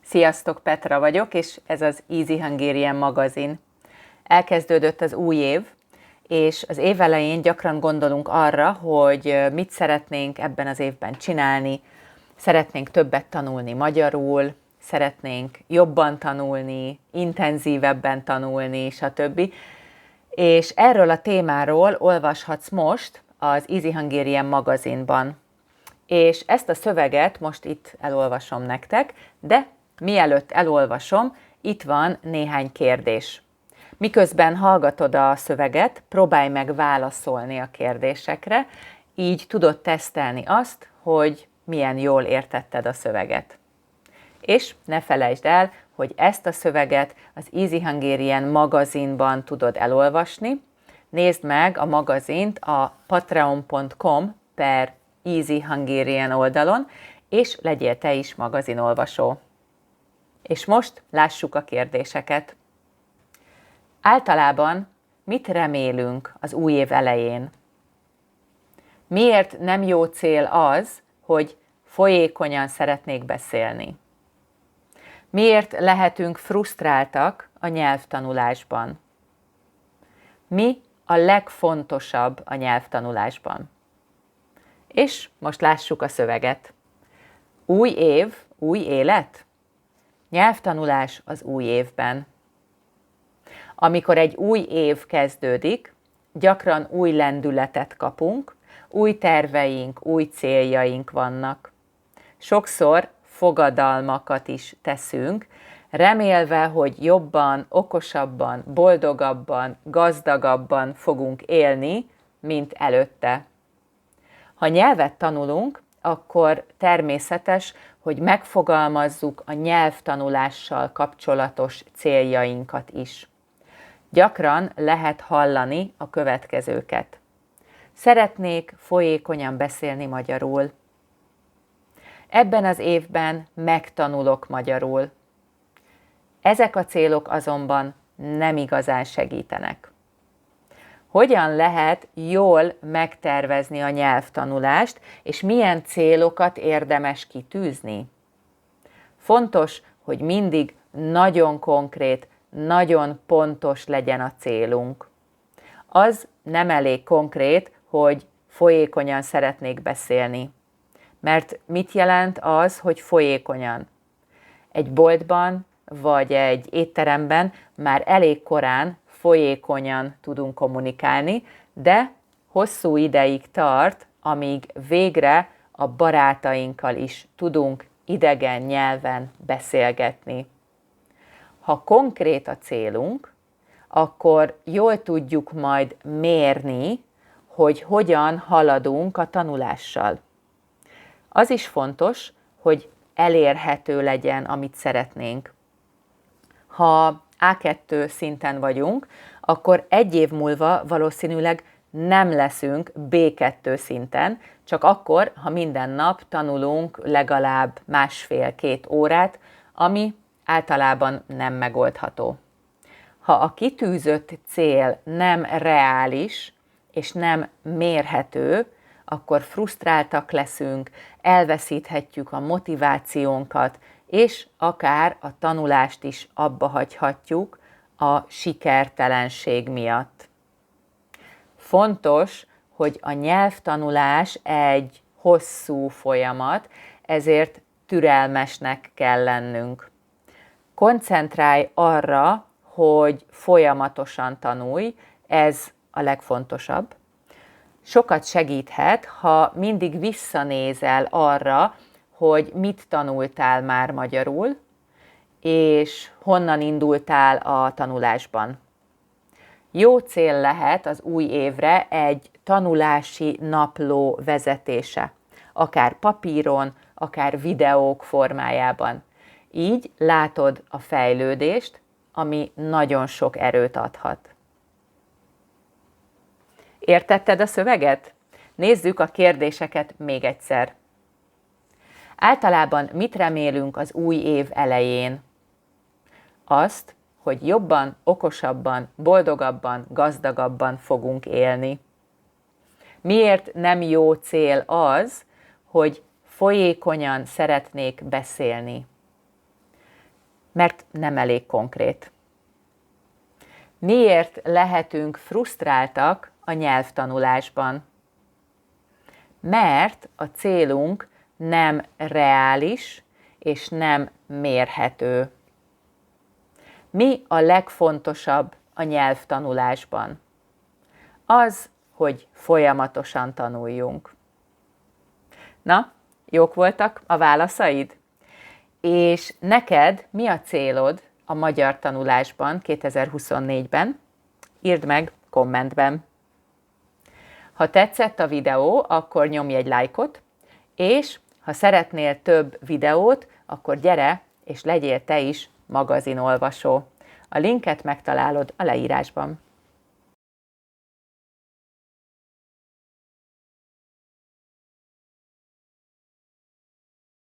Sziasztok, Petra vagyok, és ez az Easy Hungarian magazin. Elkezdődött az új év, és az év elején gyakran gondolunk arra, hogy mit szeretnénk ebben az évben csinálni. Szeretnénk többet tanulni magyarul, szeretnénk jobban tanulni, intenzívebben tanulni, stb. És erről a témáról olvashatsz most az Easy Hungarian magazinban. És ezt a szöveget most itt elolvasom nektek, de mielőtt elolvasom, itt van néhány kérdés. Miközben hallgatod a szöveget, próbálj meg válaszolni a kérdésekre, így tudod tesztelni azt, hogy milyen jól értetted a szöveget. És ne felejtsd el, hogy ezt a szöveget az Easy Hungarian magazinban tudod elolvasni. Nézd meg a magazint a patreon.com/Easy Hungarian oldalon, és legyél te is magazinolvasó. És most lássuk a kérdéseket. Általában mit remélünk az új év elején? Miért nem jó cél az, hogy folyékonyan szeretnék beszélni? Miért lehetünk frusztráltak a nyelvtanulásban? Mi a legfontosabb a nyelvtanulásban? És most lássuk a szöveget. Új év, új élet? Nyelvtanulás az új évben. Amikor egy új év kezdődik, gyakran új lendületet kapunk, új terveink, új céljaink vannak. Sokszor fogadalmakat is teszünk, remélve, hogy jobban, okosabban, boldogabban, gazdagabban fogunk élni, mint előtte. Ha nyelvet tanulunk, akkor természetes, hogy megfogalmazzuk a nyelvtanulással kapcsolatos céljainkat is. Gyakran lehet hallani a következőket. Szeretnék folyékonyan beszélni magyarul. Ebben az évben megtanulok magyarul. Ezek a célok azonban nem igazán segítenek. Hogyan lehet jól megtervezni a nyelvtanulást, és milyen célokat érdemes kitűzni? Fontos, hogy mindig nagyon konkrét, nagyon pontos legyen a célunk. Az nem elég konkrét, hogy folyékonyan szeretnék beszélni. Mert mit jelent az, hogy folyékonyan? Egy boltban vagy egy étteremben már elég korán folyékonyan tudunk kommunikálni, de hosszú ideig tart, amíg végre a barátainkkal is tudunk idegen nyelven beszélgetni. Ha konkrét a célunk, akkor jól tudjuk majd mérni, hogy hogyan haladunk a tanulással. Az is fontos, hogy elérhető legyen, amit szeretnénk. Ha A2 szinten vagyunk, akkor egy év múlva valószínűleg nem leszünk B2 szinten, csak akkor, ha minden nap tanulunk legalább 1,5-2 órát, ami általában nem megoldható. Ha a kitűzött cél nem reális és nem mérhető, akkor frusztráltak leszünk, elveszíthetjük a motivációnkat, és akár a tanulást is abbahagyhatjuk a sikertelenség miatt. Fontos, hogy a nyelvtanulás egy hosszú folyamat, ezért türelmesnek kell lennünk. Koncentrálj arra, hogy folyamatosan tanulj, ez a legfontosabb. Sokat segíthet, ha mindig visszanézel arra, hogy mit tanultál már magyarul, és honnan indultál a tanulásban. Jó cél lehet az új évre egy tanulási napló vezetése, akár papíron, akár videók formájában. Így látod a fejlődést, ami nagyon sok erőt adhat. Értetted a szöveget? Nézzük a kérdéseket még egyszer. Általában mit remélünk az új év elején? Azt, hogy jobban, okosabban, boldogabban, gazdagabban fogunk élni. Miért nem jó cél az, hogy folyékonyan szeretnék beszélni? mert nem elég konkrét. Miért lehetünk frusztráltak a nyelvtanulásban? Mert a célunk nem reális és nem mérhető. Mi a legfontosabb a nyelvtanulásban? Az, hogy folyamatosan tanuljunk. Na, jók voltak a válaszaid? És neked mi a célod a magyar tanulásban 2024-ben? Írd meg kommentben. Ha tetszett a videó, akkor nyomj egy lájkot, és ha szeretnél több videót, akkor gyere és legyél te is magazinolvasó. A linket megtalálod a leírásban.